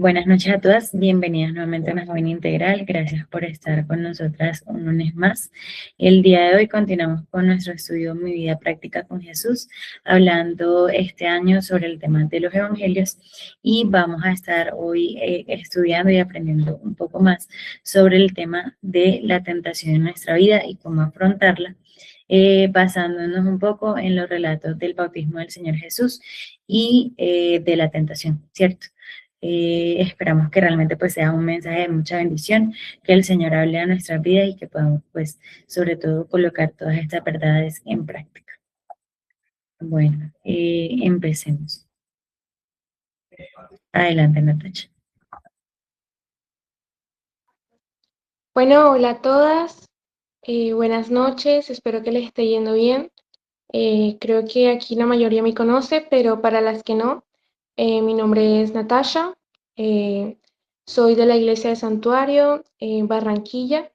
Buenas noches a todas, bienvenidas nuevamente a una joven integral. Gracias por estar con nosotras un lunes más. El día de hoy continuamos con nuestro estudio Mi vida práctica con Jesús, hablando este año sobre el tema de los evangelios y vamos a estar hoy estudiando y aprendiendo un poco más sobre el tema de la tentación en nuestra vida y cómo afrontarla. Basándonos un poco en los relatos del bautismo del Señor Jesús y de la tentación, ¿cierto? Esperamos que realmente pues sea un mensaje de mucha bendición, que el Señor hable a nuestra vida y que podamos pues sobre todo colocar todas estas verdades en práctica. Bueno, empecemos. Adelante, Natacha. Bueno, hola a todas, buenas noches, espero que les esté yendo bien. Creo que aquí la mayoría me conoce, pero para las que no, mi nombre es Natasha, soy de la Iglesia de Santuario en Barranquilla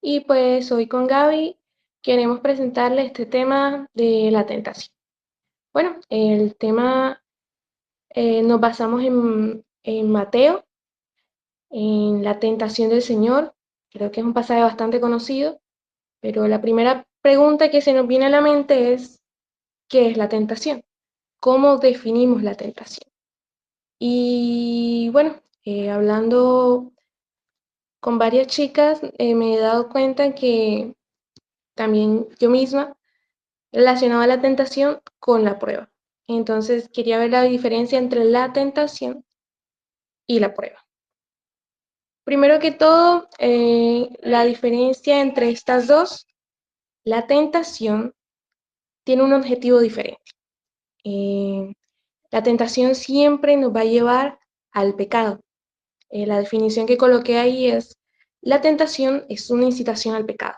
y pues hoy con Gaby queremos presentarle este tema de la tentación. Bueno, el tema nos basamos en Mateo, en la tentación del Señor. Creo que es un pasaje bastante conocido. Pero la primera pregunta que se nos viene a la mente es, ¿qué es la tentación? ¿Cómo definimos la tentación? Y bueno, hablando con varias chicas, me he dado cuenta que también yo misma relacionaba la tentación con la prueba. Entonces quería ver la diferencia entre la tentación y la prueba. Primero que todo, la diferencia entre estas dos, la tentación tiene un objetivo diferente. Eh, la tentación siempre nos va a llevar al pecado. La definición que coloqué ahí es, la tentación es una incitación al pecado,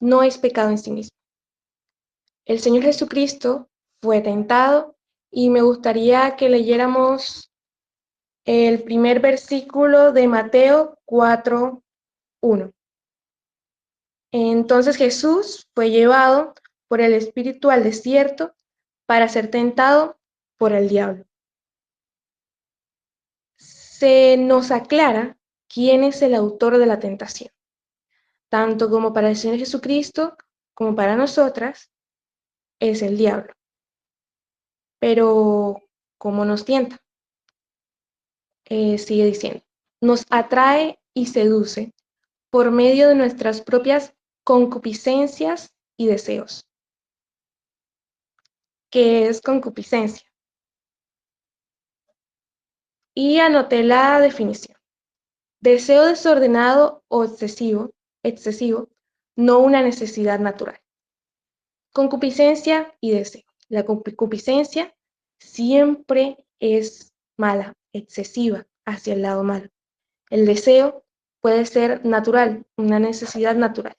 no es pecado en sí mismo. El Señor Jesucristo fue tentado y me gustaría que leyéramos el primer versículo de Mateo 4:1. Entonces Jesús fue llevado por el Espíritu al desierto para ser tentado por el diablo. Se nos aclara quién es el autor de la tentación, tanto como para el Señor Jesucristo como para nosotras, es el diablo. Pero, ¿cómo nos tienta? Sigue diciendo, nos atrae y seduce por medio de nuestras propias concupiscencias y deseos. ¿Qué es concupiscencia? Y anoté la definición. Deseo desordenado o excesivo, no una necesidad natural. Concupiscencia y deseo. La concupiscencia siempre es mala, excesiva, hacia el lado malo. El deseo puede ser natural, una necesidad natural.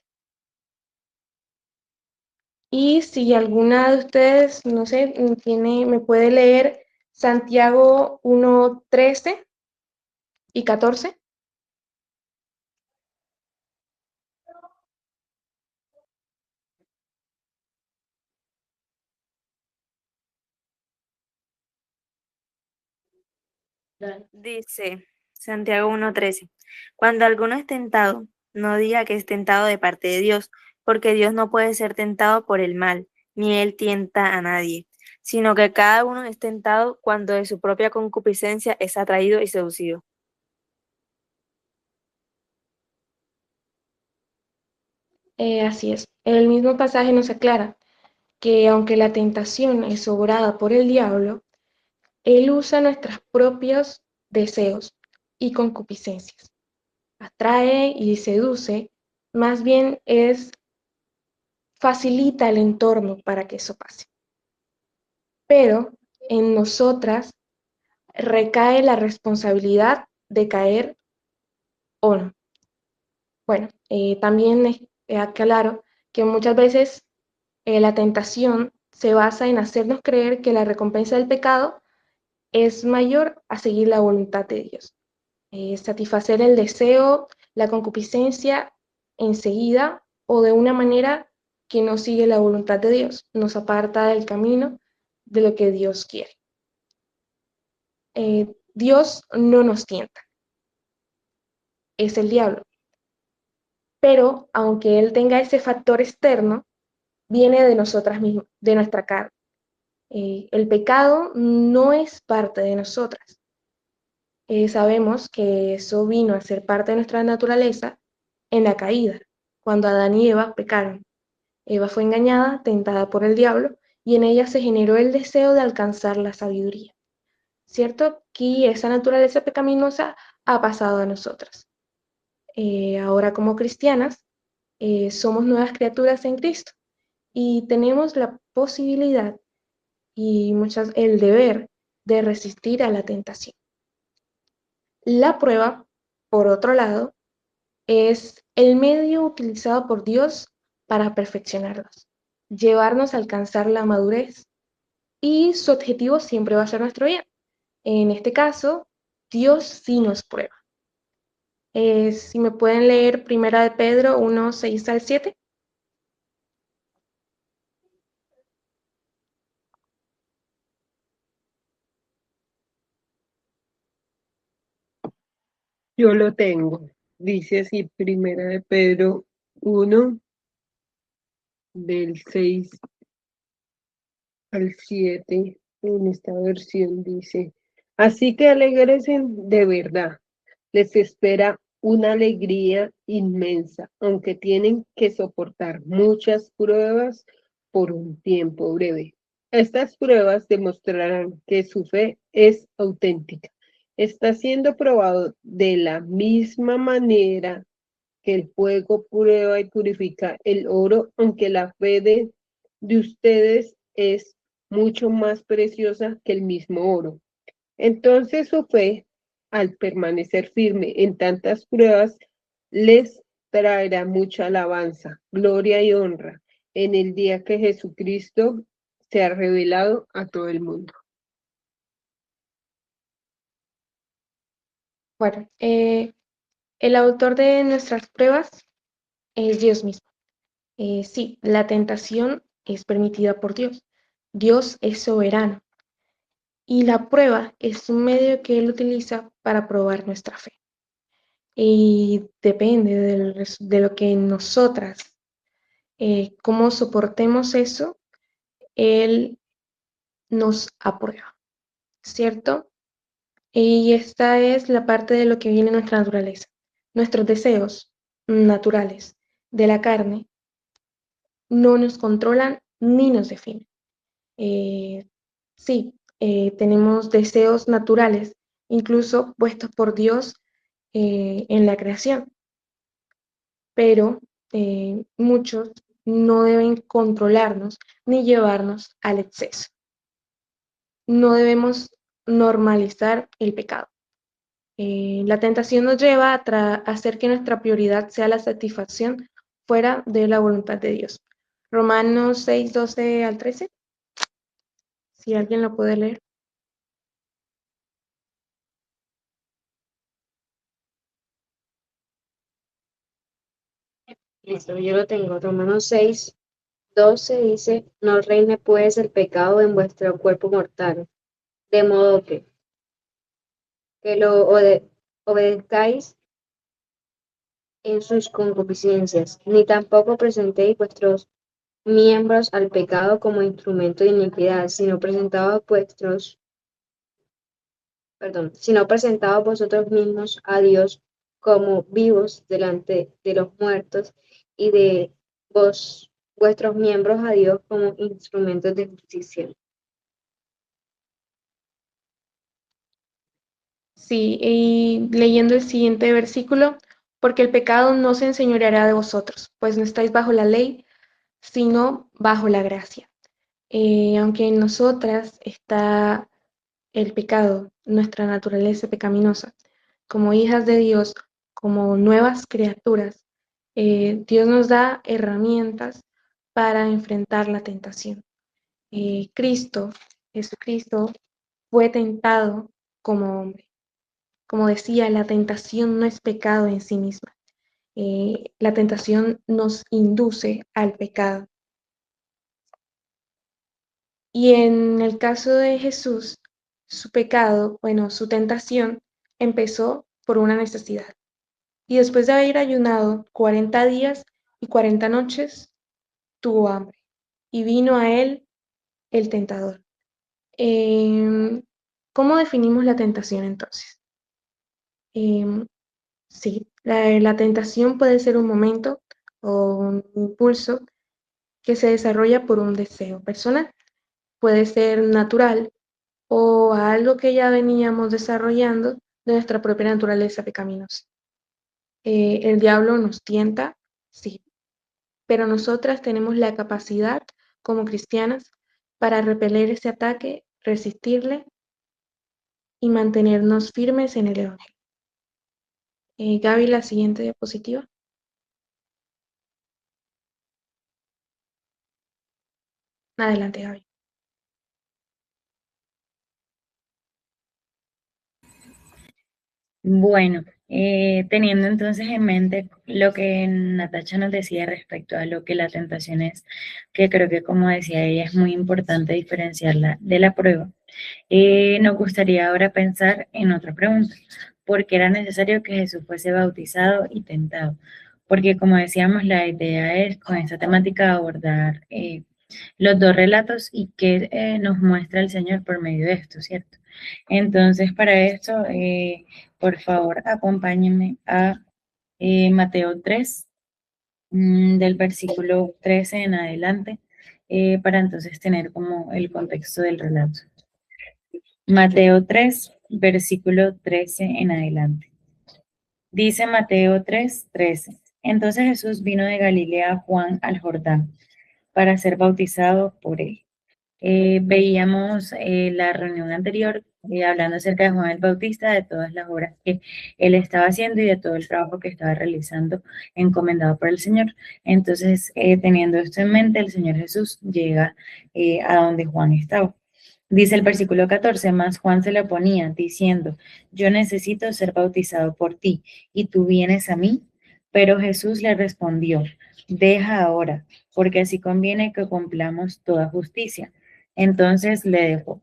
Y si alguna de ustedes, no sé, me puede leer Santiago 1:13 y 14. Dice Santiago 1:13, cuando alguno es tentado, no diga que es tentado de parte de Dios, porque Dios no puede ser tentado por el mal, ni él tienta a nadie, sino que cada uno es tentado cuando de su propia concupiscencia es atraído y seducido. Así es. El mismo pasaje nos aclara que aunque la tentación es obrada por el diablo, él usa nuestros propios deseos y concupiscencias. Atrae y seduce, más bien facilita el entorno para que eso pase. Pero en nosotras recae la responsabilidad de caer o no. Bueno, también aclaro que muchas veces la tentación se basa en hacernos creer que la recompensa del pecado es mayor a seguir la voluntad de Dios. Satisfacer el deseo, la concupiscencia enseguida o de una manera que no sigue la voluntad de Dios, nos aparta del camino de lo que Dios quiere. Dios no nos tienta, es el diablo. Pero aunque él tenga ese factor externo, viene de nosotras mismas, de nuestra carne. El pecado no es parte de nosotras. Sabemos que eso vino a ser parte de nuestra naturaleza en la caída, cuando Adán y Eva pecaron. Eva fue engañada, tentada por el diablo, y en ella se generó el deseo de alcanzar la sabiduría. ¿Cierto? Que esa naturaleza pecaminosa ha pasado a nosotras. Ahora como cristianas, somos nuevas criaturas en Cristo y tenemos la posibilidad y el deber de resistir a la tentación. La prueba, por otro lado, es el medio utilizado por Dios para perfeccionarnos, llevarnos a alcanzar la madurez, y su objetivo siempre va a ser nuestro bien. En este caso, Dios sí nos prueba. Si me pueden leer Primera de Pedro 1, 6 al 7. Yo lo tengo. Dice así, Primera de Pedro 1, del 6 al 7, en esta versión dice, así que alegresen de verdad, les espera una alegría inmensa, aunque tienen que soportar muchas pruebas por un tiempo breve. Estas pruebas demostrarán que su fe es auténtica. Está siendo probado de la misma manera que el fuego prueba y purifica el oro, aunque la fe de ustedes es mucho más preciosa que el mismo oro. Entonces su fe, al permanecer firme en tantas pruebas, les traerá mucha alabanza, gloria y honra en el día que Jesucristo se ha revelado a todo el mundo. Bueno, el autor de nuestras pruebas es Dios mismo. Sí, la tentación es permitida por Dios. Dios es soberano. Y la prueba es un medio que Él utiliza para probar nuestra fe. Y depende de lo que nosotras, cómo soportemos eso, Él nos aprueba, ¿cierto? Y esta es la parte de lo que viene en nuestra naturaleza. Nuestros deseos naturales de la carne no nos controlan ni nos definen. Sí, tenemos deseos naturales, incluso puestos por Dios en la creación, pero muchos no deben controlarnos ni llevarnos al exceso. No debemos normalizar el pecado. La tentación nos lleva a hacer que nuestra prioridad sea la satisfacción fuera de la voluntad de Dios. Romanos 6, 12 al 13, si alguien lo puede leer. Listo, yo lo tengo. Romanos 6, 12 dice, no reine pues el pecado en vuestro cuerpo mortal, de modo que lo obedezcáis en sus concupiscencias, ni tampoco presentéis vuestros miembros al pecado como instrumento de iniquidad, sino presentados vosotros mismos a Dios como vivos delante de los muertos y de vuestros miembros a Dios como instrumentos de justicia. Sí, y leyendo el siguiente versículo, porque el pecado no se enseñoreará de vosotros, pues no estáis bajo la ley, sino bajo la gracia. Aunque en nosotras está el pecado, nuestra naturaleza pecaminosa, como hijas de Dios, como nuevas criaturas, Dios nos da herramientas para enfrentar la tentación. Jesucristo, fue tentado como hombre. Como decía, la tentación no es pecado en sí misma. La tentación nos induce al pecado. Y en el caso de Jesús, su pecado, bueno, su tentación, empezó por una necesidad. Y después de haber ayunado 40 días y 40 noches, tuvo hambre. Y vino a él el tentador. ¿Cómo definimos la tentación entonces? Sí, la tentación puede ser un momento o un impulso que se desarrolla por un deseo personal. Puede ser natural o algo que ya veníamos desarrollando de nuestra propia naturaleza pecaminosa. El diablo nos tienta, sí, pero nosotras tenemos la capacidad como cristianas para repeler ese ataque, resistirle y mantenernos firmes en el Evangelio. Gaby, la siguiente diapositiva. Adelante, Gaby. Bueno, teniendo entonces en mente lo que Natacha nos decía respecto a lo que la tentación es, que creo que como decía ella es muy importante diferenciarla de la prueba, nos gustaría ahora pensar en otra pregunta. ¿Por qué era necesario que Jesús fuese bautizado y tentado? Porque como decíamos, la idea es con esta temática abordar los dos relatos y qué nos muestra el Señor por medio de esto, ¿cierto? Entonces, para esto, por favor, acompáñenme a Mateo 3, del versículo 13 en adelante, para entonces tener como el contexto del relato. Mateo 3, versículo 13 en adelante. Dice Mateo 3, 13. Entonces Jesús vino de Galilea a Juan al Jordán para ser bautizado por él. Veíamos la reunión anterior hablando acerca de Juan el Bautista, de todas las obras que él estaba haciendo y de todo el trabajo que estaba realizando encomendado por el Señor. Entonces, teniendo esto en mente, el Señor Jesús llega a donde Juan estaba. Dice el versículo 14, más Juan se le oponía diciendo, yo necesito ser bautizado por ti y tú vienes a mí. Pero Jesús le respondió, deja ahora, porque así conviene que cumplamos toda justicia. Entonces le dejó.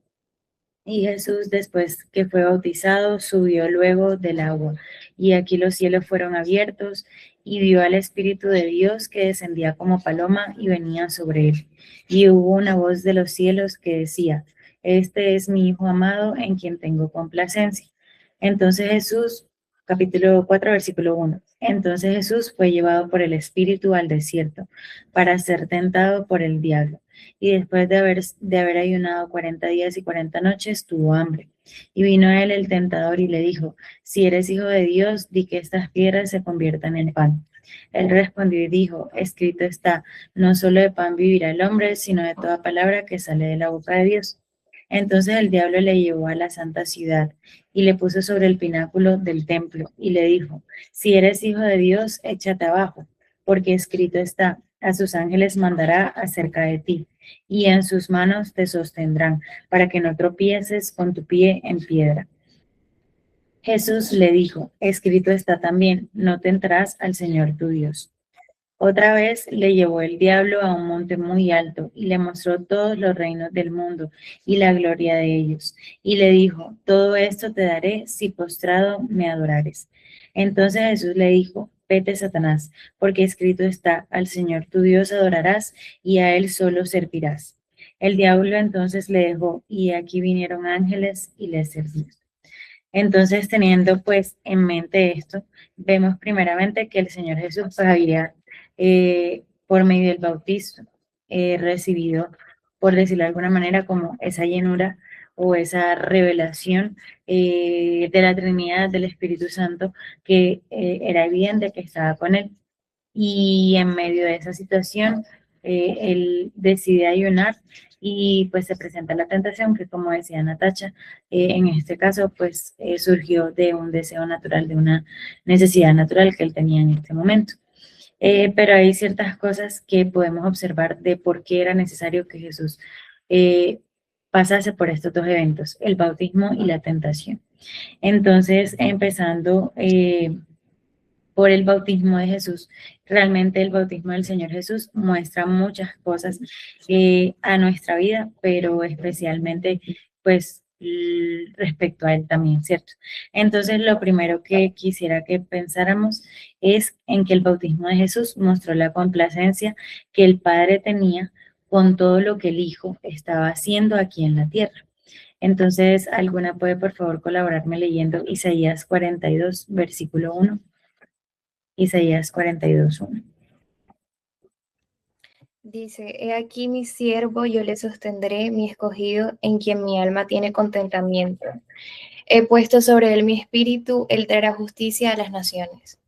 Y Jesús, después que fue bautizado, subió luego del agua. Y aquí los cielos fueron abiertos y vio al Espíritu de Dios que descendía como paloma y venía sobre él. Y hubo una voz de los cielos que decía, este es mi Hijo amado en quien tengo complacencia. Entonces Jesús, capítulo 4, versículo 1. Entonces Jesús fue llevado por el Espíritu al desierto para ser tentado por el diablo. Y después de haber ayunado 40 días y 40 noches, tuvo hambre. Y vino a él el tentador y le dijo, si eres hijo de Dios, di que estas piedras se conviertan en pan. Él respondió y dijo, escrito está, no solo de pan vivirá el hombre, sino de toda palabra que sale de la boca de Dios. Entonces el diablo le llevó a la santa ciudad y le puso sobre el pináculo del templo y le dijo, si eres hijo de Dios, échate abajo, porque escrito está, a sus ángeles mandará acerca de ti, y en sus manos te sostendrán, para que no tropieces con tu pie en piedra. Jesús le dijo, escrito está también, no tentarás al Señor tu Dios. Otra vez le llevó el diablo a un monte muy alto y le mostró todos los reinos del mundo y la gloria de ellos. Y le dijo, todo esto te daré si postrado me adorares. Entonces Jesús le dijo, vete Satanás, porque escrito está, al Señor tu Dios adorarás y a él solo servirás. El diablo entonces le dejó y aquí vinieron ángeles y le sirvieron. Entonces, teniendo pues en mente esto, vemos primeramente que el Señor Jesús pues, había, por medio del bautismo, recibido, por decirlo de alguna manera, como esa llenura o esa revelación de la Trinidad del Espíritu Santo, que era evidente que estaba con él. Y en medio de esa situación, él decide ayunar y pues se presenta la tentación que, como decía Natacha, en este caso pues surgió de un deseo natural, de una necesidad natural que él tenía en este momento. Pero hay ciertas cosas que podemos observar de por qué era necesario que Jesús pasase por estos dos eventos, el bautismo y la tentación. Entonces, empezando por el bautismo de Jesús. Realmente el bautismo del Señor Jesús muestra muchas cosas a nuestra vida, pero especialmente pues respecto a él también, ¿cierto? Entonces, lo primero que quisiera que pensáramos es en que el bautismo de Jesús mostró la complacencia que el Padre tenía con todo lo que el Hijo estaba haciendo aquí en la tierra. Entonces, ¿alguna puede por favor colaborarme leyendo Isaías 42, versículo 1? Isaías 42, 1. Dice, he aquí mi siervo, yo le sostendré, mi escogido, en quien mi alma tiene contentamiento. He puesto sobre él mi espíritu, él traerá justicia a las naciones.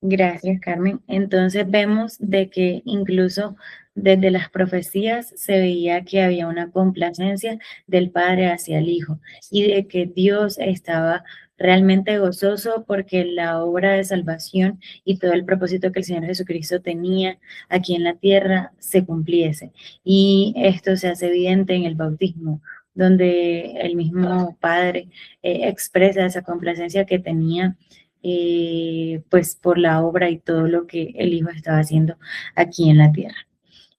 Gracias, Carmen. Entonces vemos de que incluso desde las profecías se veía que había una complacencia del Padre hacia el Hijo y de que Dios estaba realmente gozoso porque la obra de salvación y todo el propósito que el Señor Jesucristo tenía aquí en la tierra se cumpliese. Y esto se hace evidente en el bautismo, donde el mismo Padre expresa esa complacencia que tenía pues por la obra y todo lo que el Hijo estaba haciendo aquí en la tierra.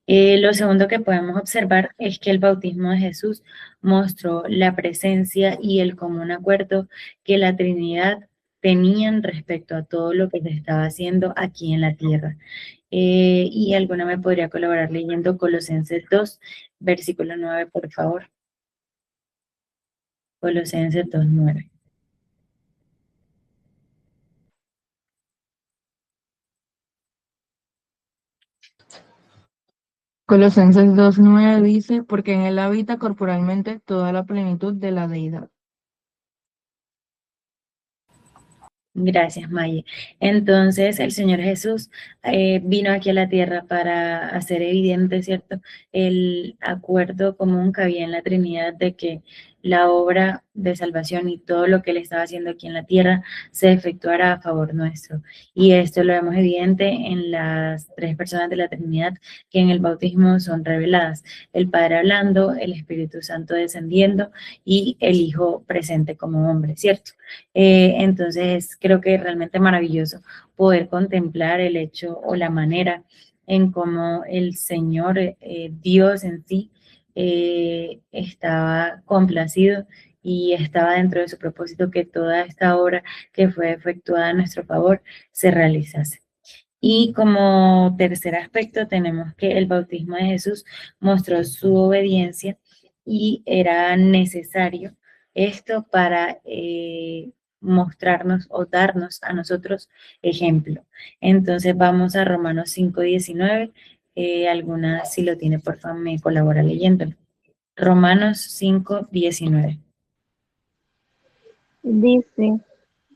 Lo segundo que podemos observar es que el bautismo de Jesús mostró la presencia y el común acuerdo que la Trinidad tenían respecto a todo lo que se estaba haciendo aquí en la tierra. Y alguna me podría colaborar leyendo Colosenses 2, versículo 9, por favor. Colosenses 2, 9. Colosenses 2:9 dice, porque en él habita corporalmente toda la plenitud de la deidad. Gracias, Maye. Entonces, el Señor Jesús vino aquí a la tierra para hacer evidente, ¿cierto?, el acuerdo común que había en la Trinidad de que la obra de salvación y todo lo que Él estaba haciendo aquí en la tierra se efectuara a favor nuestro. Y esto lo vemos evidente en las tres personas de la Trinidad que en el bautismo son reveladas. El Padre hablando, el Espíritu Santo descendiendo y el Hijo presente como hombre, ¿cierto? Entonces, creo que es realmente maravilloso poder contemplar el hecho o la manera en cómo el Señor, Dios en sí, estaba complacido y estaba dentro de su propósito que toda esta obra que fue efectuada a nuestro favor se realizase. Y como tercer aspecto tenemos que el bautismo de Jesús mostró su obediencia y era necesario esto para mostrarnos o darnos a nosotros ejemplo. Entonces vamos a Romanos 5:19. Alguna, si lo tiene, por favor, me colabora leyéndolo. Romanos 5:19. Dice,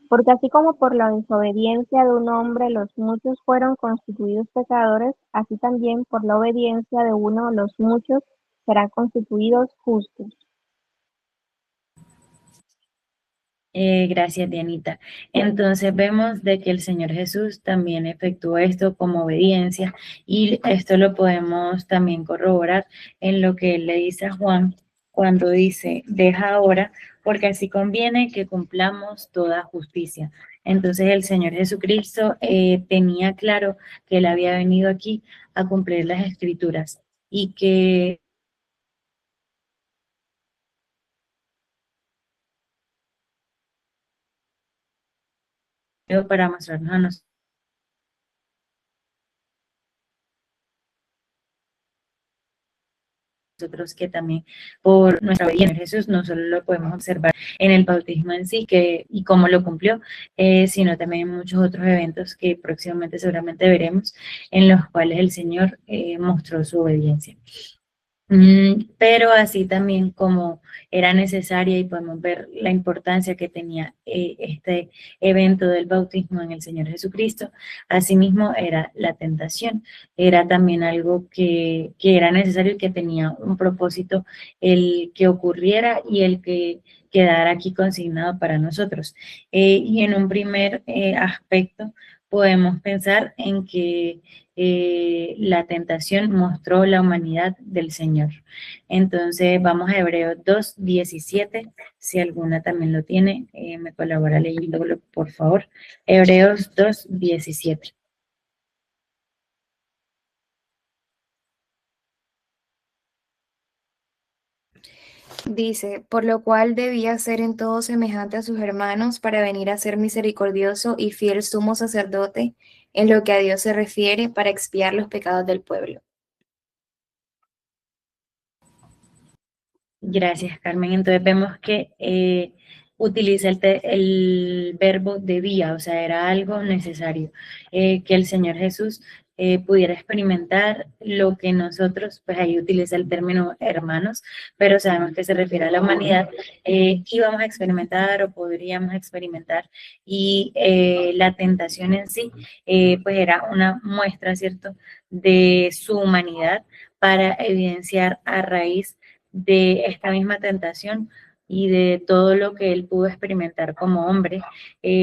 porque así como por la desobediencia de un hombre los muchos fueron constituidos pecadores, así también por la obediencia de uno los muchos serán constituidos justos. Gracias, Dianita. Entonces vemos de que el Señor Jesús también efectuó esto como obediencia y esto lo podemos también corroborar en lo que él le dice a Juan cuando dice, deja ahora, porque así conviene que cumplamos toda justicia. Entonces el Señor Jesucristo tenía claro que él había venido aquí a cumplir las Escrituras y que para mostrarnos a nosotros que también por nuestra obediencia Jesús no solo lo podemos observar en el bautismo en sí y cómo lo cumplió, sino también en muchos otros eventos que próximamente seguramente veremos en los cuales el Señor mostró su obediencia. Pero así también como era necesaria y podemos ver la importancia que tenía este evento del bautismo en el Señor Jesucristo, asimismo era la tentación, era también algo que era necesario y que tenía un propósito el que ocurriera y el que quedara aquí consignado para nosotros. Y en un primer aspecto podemos pensar en que la tentación mostró la humanidad del Señor. Entonces vamos a Hebreos 2:17, si alguna también lo tiene, me colabora leyéndolo, por favor. Hebreos 2:17. Dice, por lo cual debía ser en todo semejante a sus hermanos para venir a ser misericordioso y fiel sumo sacerdote en lo que a Dios se refiere para expiar los pecados del pueblo. Gracias, Carmen. Entonces vemos que utiliza el verbo debía, o sea, era algo necesario, que el Señor Jesús pudiera experimentar lo que nosotros, pues ahí utiliza el término hermanos, pero sabemos que se refiere a la humanidad, íbamos a experimentar o podríamos experimentar, y la tentación en sí, pues era una muestra, ¿cierto?, de su humanidad para evidenciar a raíz de esta misma tentación y de todo lo que él pudo experimentar como hombre,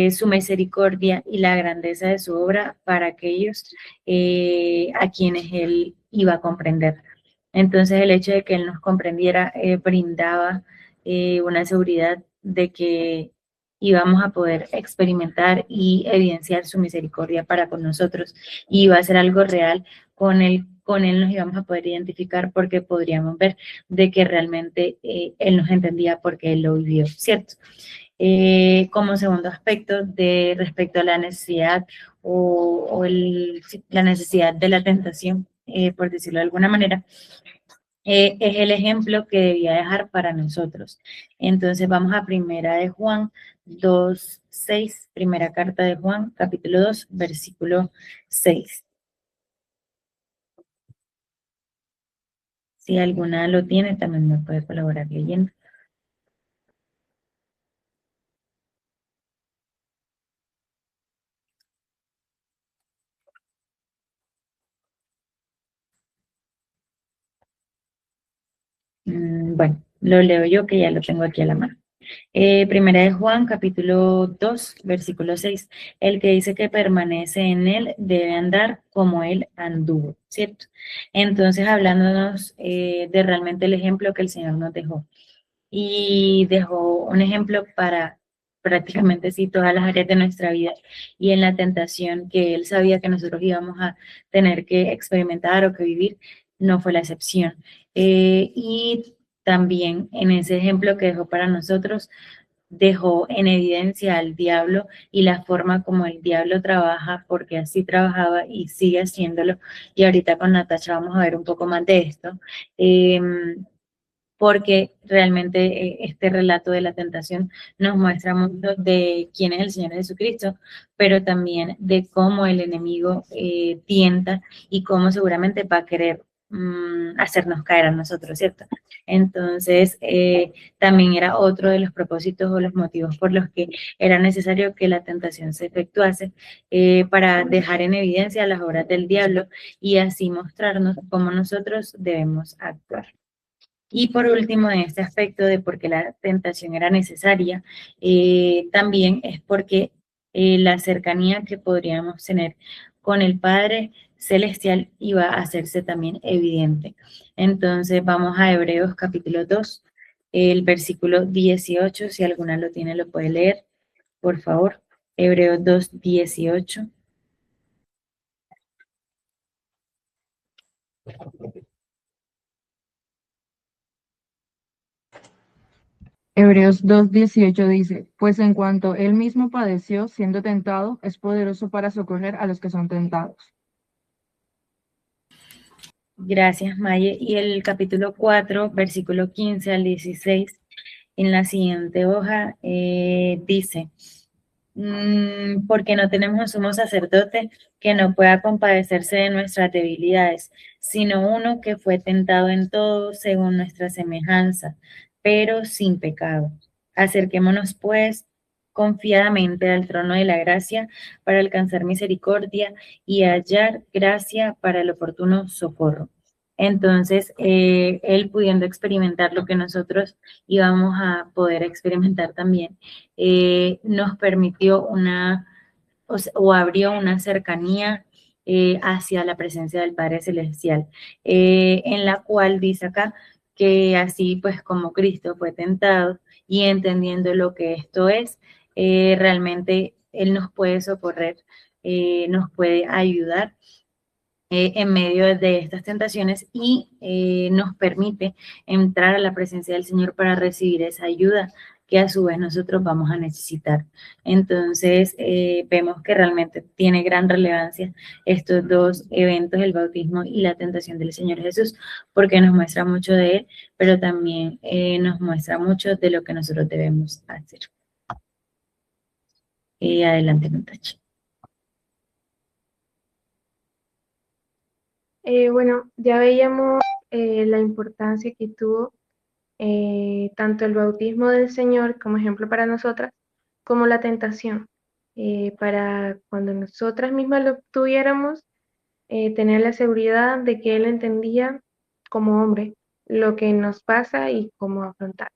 su misericordia y la grandeza de su obra para aquellos a quienes él iba a comprender. Entonces el hecho de que él nos comprendiera brindaba una seguridad de que íbamos a poder experimentar y evidenciar su misericordia para con nosotros, y iba a ser algo real con él nos íbamos a poder identificar porque podríamos ver de que realmente él nos entendía porque él lo vivió, ¿cierto? Como segundo aspecto de respecto a la necesidad la necesidad de la tentación, por decirlo de alguna manera, es el ejemplo que debía dejar para nosotros. Entonces vamos a primera de Juan 2:6, primera carta de Juan, capítulo 2, versículo 6. Si alguna lo tiene, también me puede colaborar leyendo. Bueno, lo leo yo que ya lo tengo aquí a la mano. Primera de Juan, capítulo 2, versículo 6. El que dice que permanece en él debe andar como él anduvo, ¿cierto? Entonces, hablándonos de realmente el ejemplo que el Señor nos dejó. Y dejó un ejemplo para prácticamente sí todas las áreas de nuestra vida, y en la tentación que él sabía que nosotros íbamos a tener que experimentar o que vivir, no fue la excepción. Y también en ese ejemplo que dejó para nosotros, dejó en evidencia al diablo y la forma como el diablo trabaja, porque así trabajaba y sigue haciéndolo. Y ahorita con Natasha vamos a ver un poco más de esto. Porque realmente este relato de la tentación nos muestra mucho de quién es el Señor Jesucristo, pero también de cómo el enemigo tienta y cómo seguramente va a querer hacernos caer a nosotros, ¿cierto? Entonces, también era otro de los propósitos o los motivos por los que era necesario que la tentación se efectuase, para dejar en evidencia las obras del diablo y así mostrarnos cómo nosotros debemos actuar. Y por último, en este aspecto de por qué la tentación era necesaria, también es porque la cercanía que podríamos tener con el Padre Celestial iba a hacerse también evidente. Entonces vamos a Hebreos capítulo 2, el versículo 18, si alguna lo tiene lo puede leer, por favor. Hebreos 2, 18. Hebreos 2:18 dice, pues en cuanto él mismo padeció siendo tentado, es poderoso para socorrer a los que son tentados. Gracias, Maye. Y el capítulo 4, versículo 15 al 16, en la siguiente hoja, dice, porque no tenemos un sumo sacerdote que no pueda compadecerse de nuestras debilidades, sino uno que fue tentado en todo según nuestra semejanza, pero sin pecado. Acerquémonos, pues, confiadamente al trono de la gracia para alcanzar misericordia y hallar gracia para el oportuno socorro. Entonces, él pudiendo experimentar lo que nosotros íbamos a poder experimentar también, nos permitió o abrió una cercanía hacia la presencia del Padre Celestial, en la cual dice acá que así pues como Cristo fue tentado y entendiendo lo que esto es, realmente Él nos puede socorrer, nos puede ayudar en medio de estas tentaciones y nos permite entrar a la presencia del Señor para recibir esa ayuda que a su vez nosotros vamos a necesitar. Entonces, vemos que realmente tiene gran relevancia estos dos eventos, el bautismo y la tentación del Señor Jesús, porque nos muestra mucho de Él, pero también nos muestra mucho de lo que nosotros debemos hacer. Adelante, Natacha. Bueno, ya veíamos la importancia que tuvo tanto el bautismo del Señor como ejemplo para nosotras, como la tentación, para cuando nosotras mismas lo tuviéramos, tener la seguridad de que Él entendía como hombre lo que nos pasa y cómo afrontar.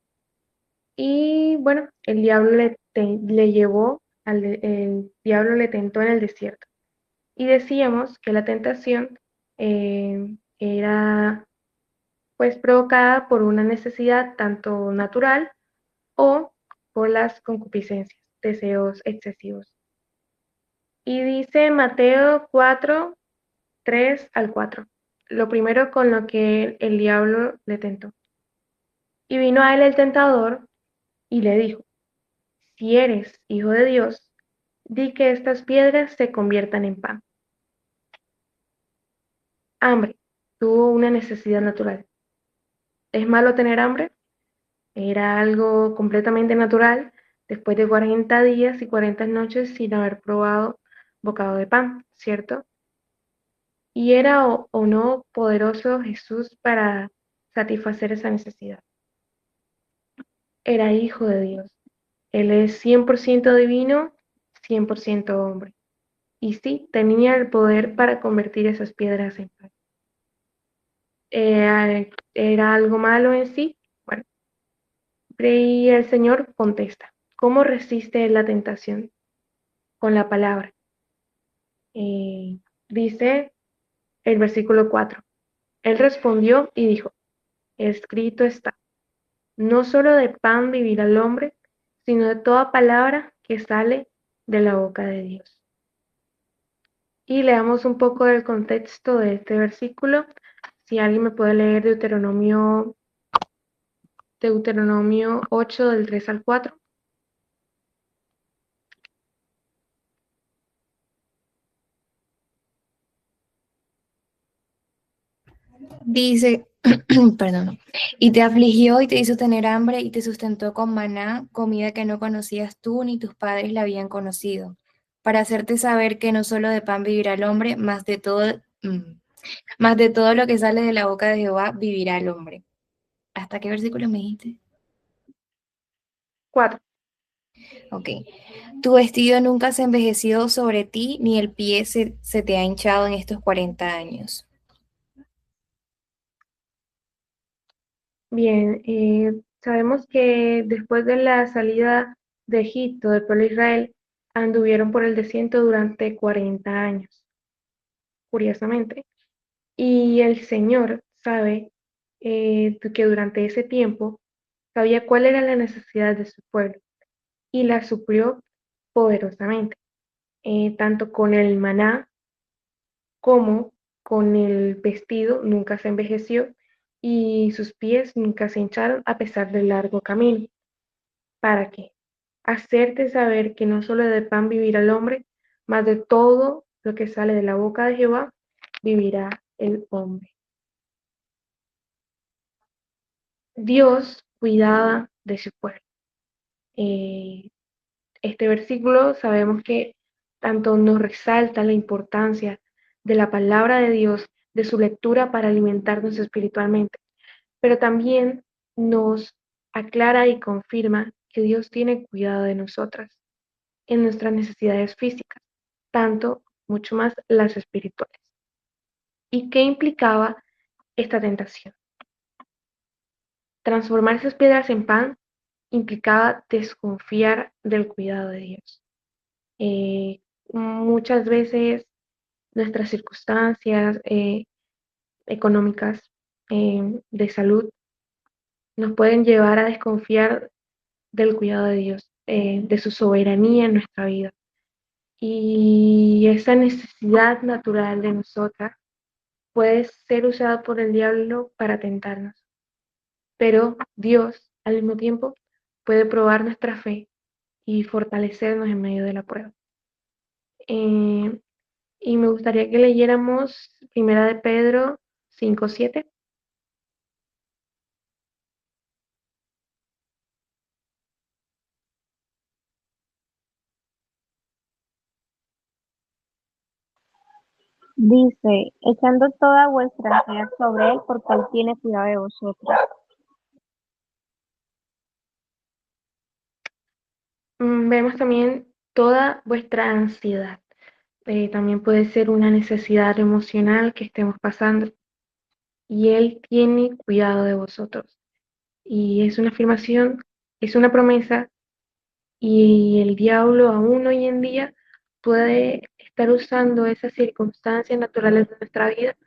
Y bueno, el diablo le llevó, el diablo le tentó en el desierto. Y decíamos que la tentación era pues provocada por una necesidad tanto natural o por las concupiscencias, deseos excesivos. Y dice Mateo 4, 3 al 4, lo primero con lo que el diablo le tentó. Y vino a él el tentador y le dijo, si eres hijo de Dios, di que estas piedras se conviertan en pan. Hambre, tuvo una necesidad natural. ¿Es malo tener hambre? Era algo completamente natural después de 40 días y 40 noches sin haber probado bocado de pan, ¿cierto? Y era o no poderoso Jesús para satisfacer esa necesidad. Era hijo de Dios. Él es 100% divino, 100% hombre. Y sí, tenía el poder para convertir esas piedras en pan. ¿Era algo malo en sí? Bueno, y el Señor contesta, ¿cómo resiste la tentación? Con la palabra. Dice el versículo 4. Él respondió y dijo, escrito está, no solo de pan vivirá el hombre, sino de toda palabra que sale de la boca de Dios. Y leamos un poco del contexto de este versículo. Si alguien me puede leer Deuteronomio 8 del 3 al 4. Dice, perdón, y te afligió y te hizo tener hambre y te sustentó con maná, comida que no conocías tú ni tus padres la habían conocido, para hacerte saber que no solo de pan vivirá el hombre, más de todo lo que sale de la boca de Jehová vivirá el hombre. ¿Hasta qué versículo me dijiste? 4. Ok. Tu vestido nunca se envejeció sobre ti, ni el pie se te ha hinchado en estos 40 años. Bien, sabemos que después de la salida de Egipto del pueblo de Israel, anduvieron por el desierto durante 40 años, curiosamente. Y el Señor sabe que durante ese tiempo sabía cuál era la necesidad de su pueblo y la suplió poderosamente, tanto con el maná como con el vestido, nunca se envejeció y sus pies nunca se hincharon a pesar del largo camino. ¿Para qué? Hacerte saber que no solo de pan vivirá el hombre, mas de todo lo que sale de la boca de Jehová vivirá el hombre. Dios cuidaba de su pueblo. Este versículo sabemos que tanto nos resalta la importancia de la palabra de Dios, de su lectura para alimentarnos espiritualmente, pero también nos aclara y confirma que Dios tiene cuidado de nosotras en nuestras necesidades físicas, tanto, mucho más las espirituales. ¿Y qué implicaba esta tentación? Transformar esas piedras en pan implicaba desconfiar del cuidado de Dios. Muchas veces nuestras circunstancias económicas, de salud, nos pueden llevar a desconfiar del cuidado de Dios, de su soberanía en nuestra vida. Y esa necesidad natural de nosotras puede ser usado por el diablo para tentarnos, pero Dios, al mismo tiempo, puede probar nuestra fe y fortalecernos en medio de la prueba. Y me gustaría que leyéramos Primera de Pedro 5:7. Dice, echando toda vuestra ansiedad sobre él, porque él tiene cuidado de vosotros. Vemos también toda vuestra ansiedad. También puede ser una necesidad emocional que estemos pasando. Y Él tiene cuidado de vosotros. Y es una afirmación, es una promesa, y el diablo aún hoy en día puede estar usando esas circunstancias naturales de nuestra vida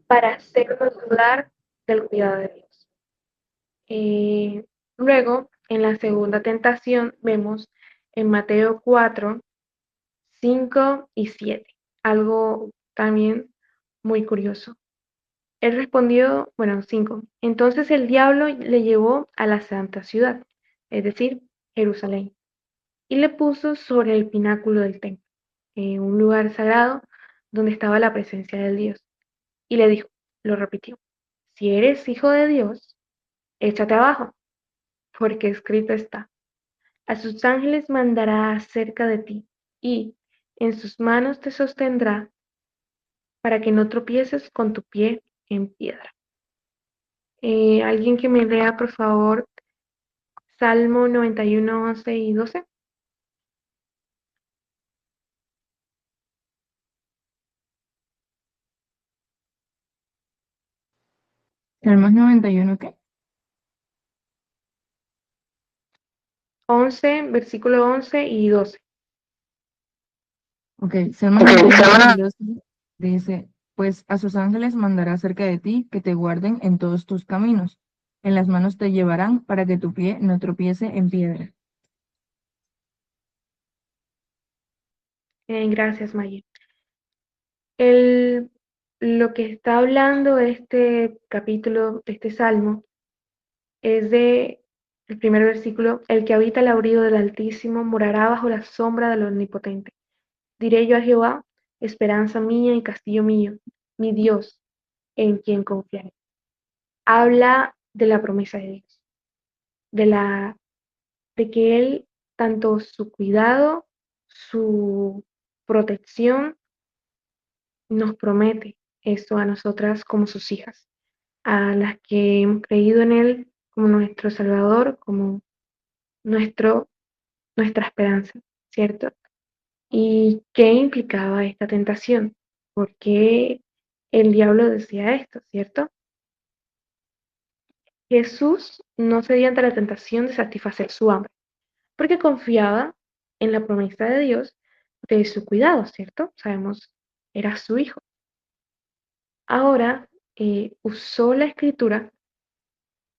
para hacernos dudar del cuidado de Dios. Luego, en la segunda tentación, vemos en Mateo 4, 5 y 7, algo también muy curioso. Él respondió, bueno, 5. Entonces el diablo le llevó a la santa ciudad, es decir, Jerusalén, y le puso sobre el pináculo del templo, en un lugar sagrado donde estaba la presencia del Dios. Y le dijo, lo repitió, si eres hijo de Dios, échate abajo, porque escrito está, a sus ángeles mandará acerca de ti, y en sus manos te sostendrá para que no tropieces con tu pie en piedra. Alguien que me lea, por favor, Salmo 91, 11 y 12. Salmos 91, ¿qué? 11, versículo 11 y 12. Ok, Salmos 91 y 12 dice, pues a sus ángeles mandará cerca de ti que te guarden en todos tus caminos. En las manos te llevarán para que tu pie no tropiece en piedra. Gracias, Maye. Lo que está hablando este capítulo, este salmo, es de el primer versículo, el que habita el abrigo del Altísimo morará bajo la sombra del Omnipotente. Diré yo a Jehová, esperanza mía y castillo mío, mi Dios, en quien confiaré. Habla de la promesa de Dios, de que Él, tanto su cuidado, su protección, nos promete esto a nosotras como sus hijas, a las que hemos creído en Él como nuestro Salvador, como nuestro, nuestra esperanza, ¿cierto? ¿Y qué implicaba esta tentación? ¿Por qué el diablo decía esto, cierto? Jesús no cedía ante la tentación de satisfacer su hambre, porque confiaba en la promesa de Dios de su cuidado, ¿cierto? Sabemos, era su hijo. Ahora usó la escritura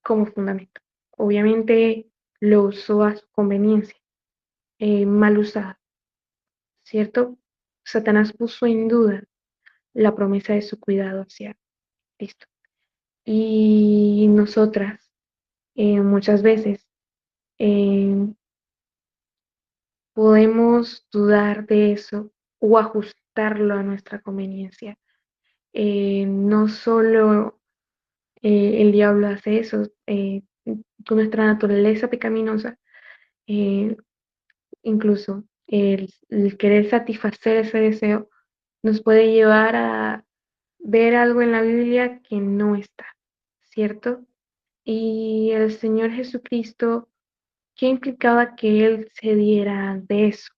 como fundamento. Obviamente lo usó a su conveniencia, mal usada, ¿cierto? Satanás puso en duda la promesa de su cuidado hacia Cristo. Y nosotras muchas veces eh, podemos dudar de eso o ajustarlo a nuestra conveniencia. No solo el diablo hace eso, con nuestra naturaleza pecaminosa, eh, incluso el querer satisfacer ese deseo nos puede llevar a ver algo en la Biblia que no está, ¿cierto? Y el Señor Jesucristo, ¿qué implicaba que Él se diera de eso?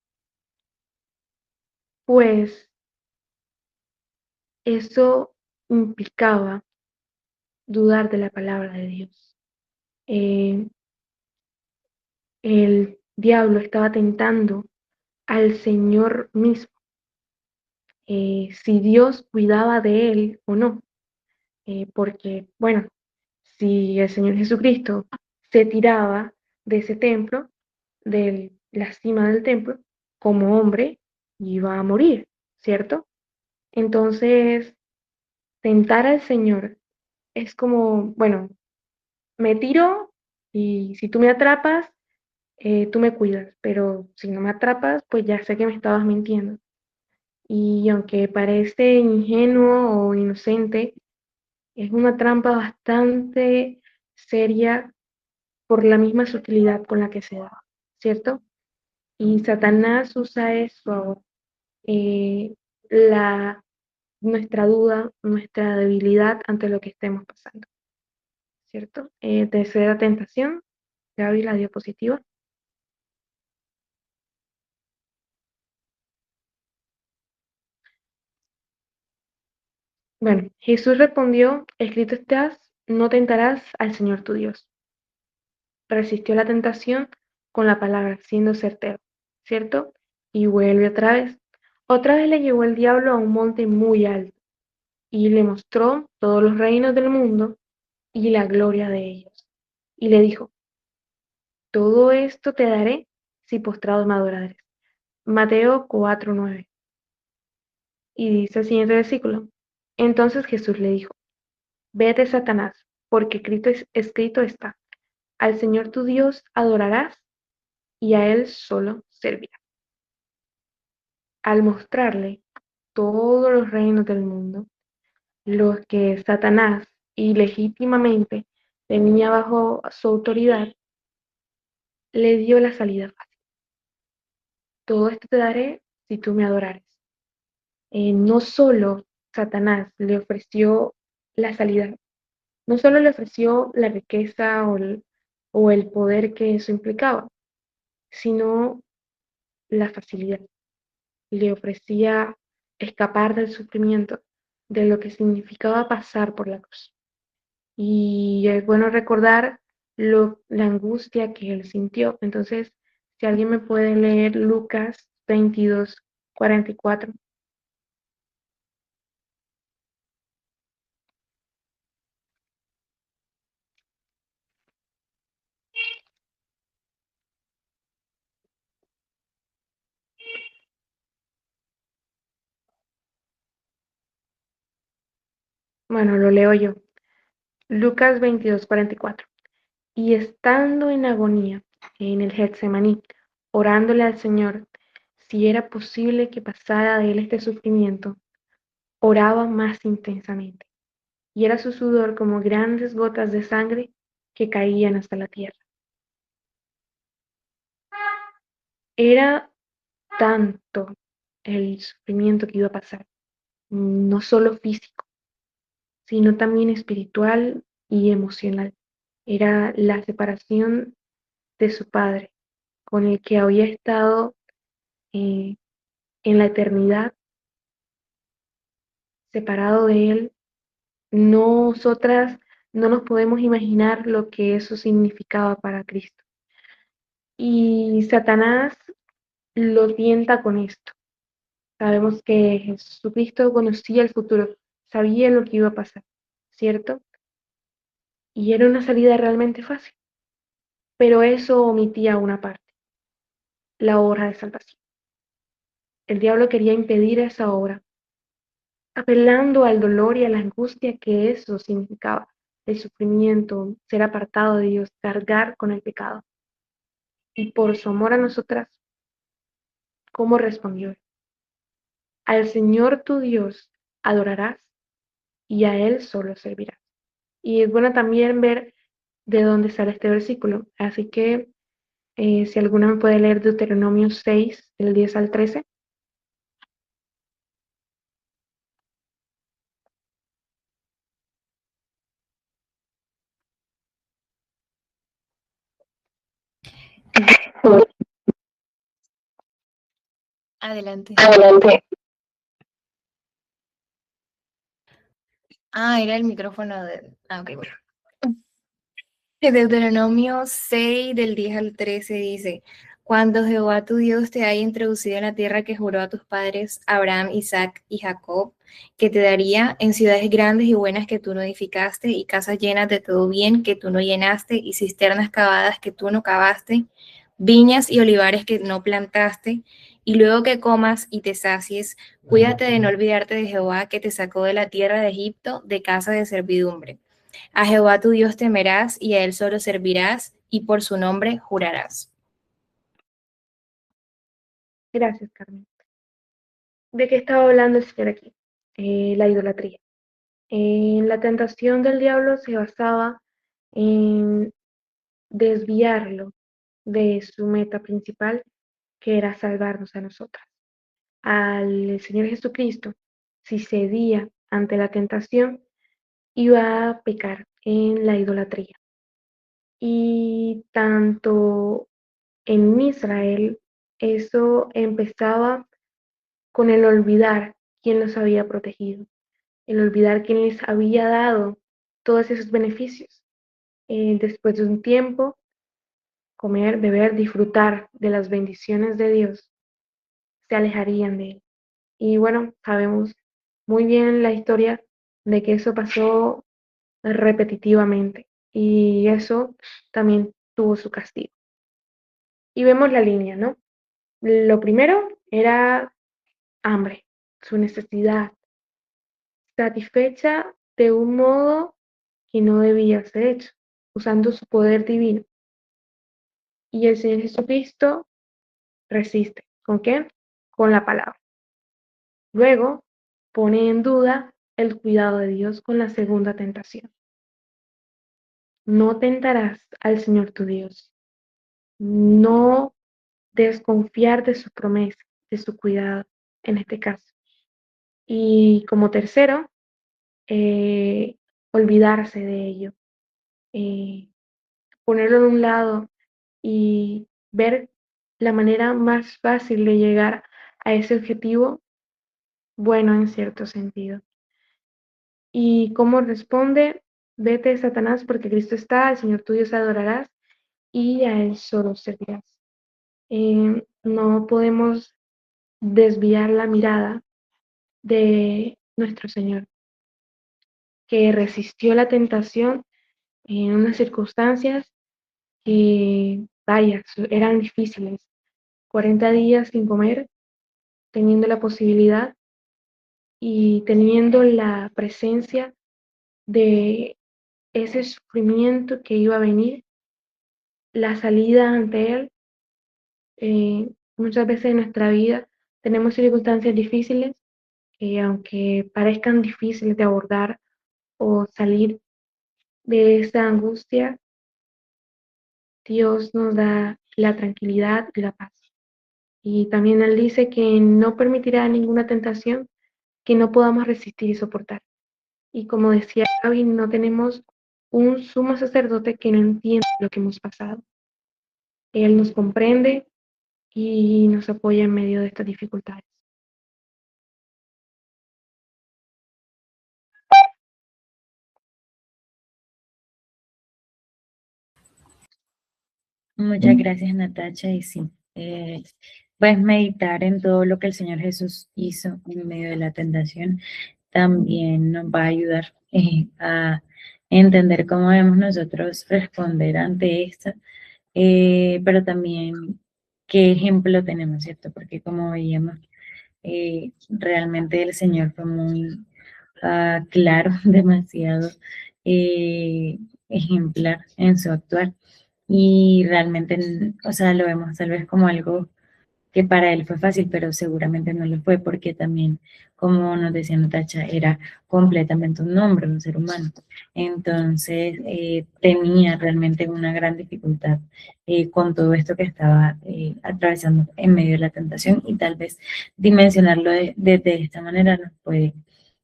Pues eso implicaba dudar de la palabra de Dios. Eh, el diablo estaba tentando al Señor mismo, si Dios cuidaba de él o no, porque, bueno, si el Señor Jesucristo se tiraba de ese templo, de la cima del templo, como hombre, iba a morir, ¿cierto? Entonces, tentar al Señor es como, bueno, me tiro y si tú me atrapas, tú me cuidas, pero si no me atrapas, pues ya sé que me estabas mintiendo. Y aunque parece ingenuo o inocente, es una trampa bastante seria por la misma sutilidad con la que se da, ¿cierto? Y Satanás usa eso, eh, la, nuestra duda, nuestra debilidad ante lo que estemos pasando, ¿cierto? Tercera tentación, Gaby, la diapositiva. Bueno, Jesús respondió, escrito estás, no tentarás al Señor tu Dios. Resistió la tentación con la palabra, siendo certero, ¿cierto? Y vuelve otra vez. Otra vez le llevó el diablo a un monte muy alto y le mostró todos los reinos del mundo y la gloria de ellos. Y le dijo, todo esto te daré si postrado me adorares. Mateo 4:9. Y dice el siguiente versículo. Entonces Jesús le dijo, vete, Satanás, porque escrito está, al Señor tu Dios adorarás y a Él solo servirás. Al mostrarle todos los reinos del mundo, los que Satanás ilegítimamente tenía bajo su autoridad, le dio la salida fácil. Todo esto te daré si tú me adorares. No solo Satanás le ofreció la salida, no solo le ofreció la riqueza o el poder que eso implicaba, sino la facilidad. Le ofrecía escapar del sufrimiento, de lo que significaba pasar por la cruz. Y es bueno recordar la angustia que él sintió. Entonces, si alguien me puede leer Lucas 22:44. Bueno, lo leo yo. Lucas 22:44. Y estando en agonía en el Getsemaní, orándole al Señor, si era posible que pasara de él este sufrimiento, oraba más intensamente, y era su sudor como grandes gotas de sangre que caían hasta la tierra. Era tanto el sufrimiento que iba a pasar, no solo físico, sino también espiritual y emocional. Era la separación de su padre, con el que había estado en la eternidad, separado de él. Nosotras no nos podemos imaginar lo que eso significaba para Cristo. Y Satanás lo tienta con esto. Sabemos que Jesucristo conocía el futuro, sabía lo que iba a pasar, ¿cierto? Y era una salida realmente fácil, pero eso omitía una parte, la obra de salvación. El diablo quería impedir esa obra, apelando al dolor y a la angustia que eso significaba, el sufrimiento, ser apartado de Dios, cargar con el pecado. Y por su amor a nosotras, ¿cómo respondió? Al Señor tu Dios adorarás y a Él solo servirás. Y es bueno también ver de dónde sale este versículo. Así que si alguna me puede leer Deuteronomio 6, del 10 al 13. Adelante. Adelante. Era el micrófono de... ok, bueno. Deuteronomio 6, del 10 al 13 dice, cuando Jehová tu Dios te haya introducido en la tierra que juró a tus padres, Abraham, Isaac y Jacob, que te daría en ciudades grandes y buenas que tú no edificaste, y casas llenas de todo bien que tú no llenaste, y cisternas cavadas que tú no cavaste, viñas y olivares que no plantaste, Y luego que comas y te sacies, cuídate de no olvidarte de Jehová que te sacó de la tierra de Egipto, de casa de servidumbre. A Jehová tu Dios temerás y a él solo servirás y por su nombre jurarás. Gracias, Carmen. ¿De qué estaba hablando el Señor aquí? La idolatría. La tentación del diablo se basaba en desviarlo de su meta principal, que era salvarnos a nosotras. Al Señor Jesucristo, si cedía ante la tentación, iba a pecar en la idolatría. Y tanto en Israel, eso empezaba con el olvidar quién los había protegido, el olvidar quién les había dado todos esos beneficios. Después de un tiempo, comer, beber, disfrutar de las bendiciones de Dios, se alejarían de él. Y bueno, sabemos muy bien la historia de que eso pasó repetitivamente y eso también tuvo su castigo. Y vemos la línea, ¿no? Lo primero era hambre, su necesidad, satisfecha de un modo que no debía ser hecho, usando su poder divino. Y el Señor Jesucristo resiste. ¿Con qué? Con la palabra. Luego pone en duda el cuidado de Dios con la segunda tentación. No tentarás al Señor tu Dios. No desconfiar de su promesa, de su cuidado, en este caso. Y como tercero, olvidarse de ello, ponerlo en un lado y ver la manera más fácil de llegar a ese objetivo, bueno, en cierto sentido. ¿Y cómo responde? Vete, Satanás, porque Cristo está, al Señor tu Dios adorarás y a Él solo servirás. No podemos desviar la mirada de nuestro Señor, que resistió la tentación en unas circunstancias que, vaya, eran difíciles. 40 días sin comer, teniendo la posibilidad y teniendo la presencia de ese sufrimiento que iba a venir, la salida ante Él. Muchas veces en nuestra vida tenemos circunstancias difíciles que, aunque parezcan difíciles de abordar o salir de esa angustia, Dios nos da la tranquilidad y la paz. Y también Él dice que no permitirá ninguna tentación que no podamos resistir y soportar. Y como decía Gaby, no tenemos un sumo sacerdote que no entienda lo que hemos pasado. Él nos comprende y nos apoya en medio de estas dificultades. Muchas gracias, Natacha. Y sí, pues meditar en todo lo que el Señor Jesús hizo en medio de la tentación también nos va a ayudar a entender cómo debemos nosotros responder ante esto, pero también qué ejemplo tenemos, ¿cierto? Porque como veíamos, realmente el Señor fue muy claro, demasiado ejemplar en su actuar. Y realmente, o sea, lo vemos tal vez como algo que para él fue fácil, pero seguramente no lo fue porque también, como nos decía Natacha, era completamente un hombre, un ser humano. Entonces, tenía realmente una gran dificultad con todo esto que estaba atravesando en medio de la tentación y tal vez dimensionarlo de esta manera nos puede